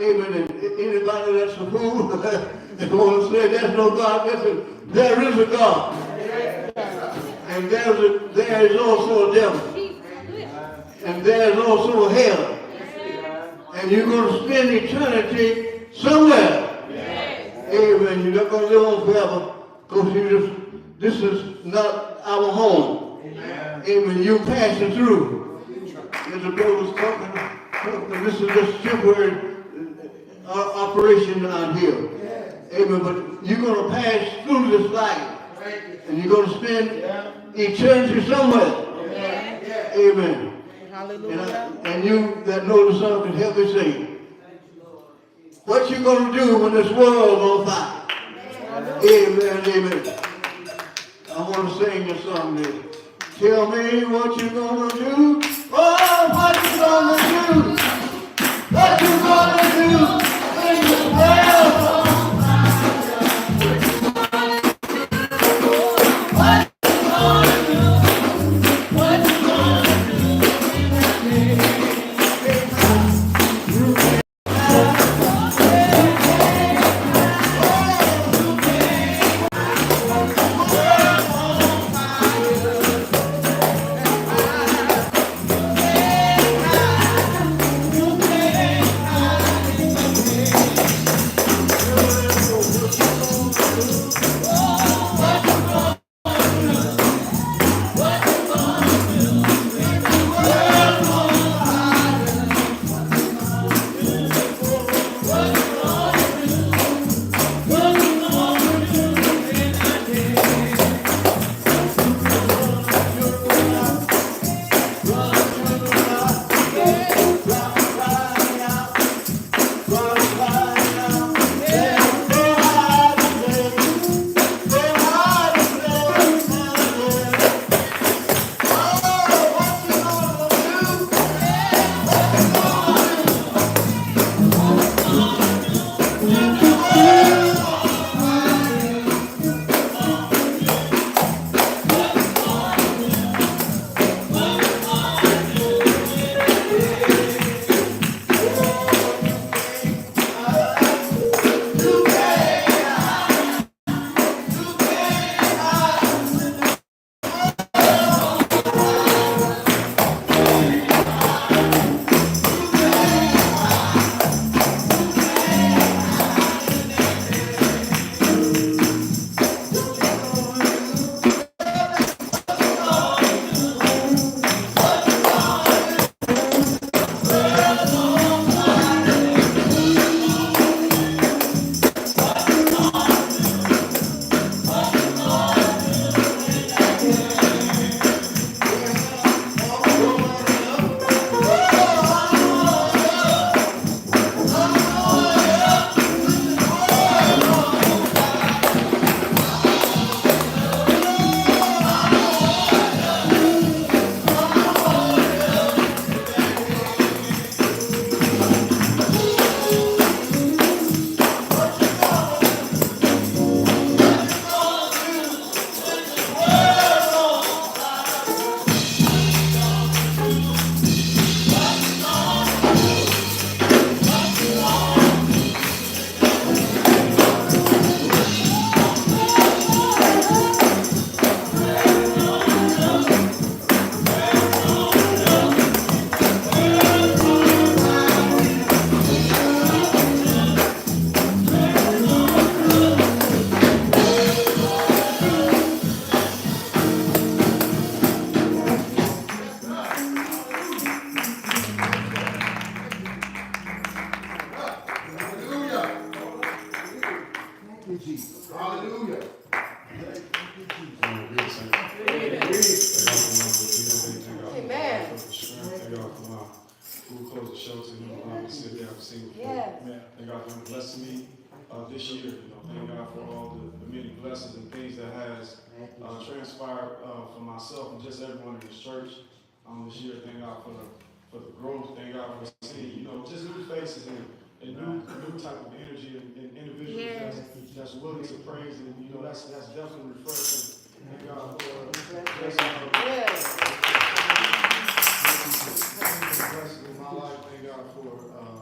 Amen. And anybody that's a fool and want to say there's no God, listen, there is a God. And there is also a devil. And there is also a hell. And you're going to spend eternity somewhere. Amen. You're not going to live on forever because this is not our home. Amen. You're passing through. As the brother's talking, this is just temporary operation out here. Amen. But you're going to pass through this life. And you're going to spend eternity somewhere. Amen. Hallelujah. And you that know the song can help me sing. What you going to do when this world on fire? Amen, amen. I want to sing this song there. Tell me what you going to do. Oh, what you going to do? What you going to do when this world on this year. Thank God for all the many blessings and things that has transpired for myself and just everyone in this church this year. Thank God for the growth. Thank God for seeing, just new faces and new type of energy and individuals that's willing to praise, and that's definitely refreshing. Thank God for blessing in my life. Thank God for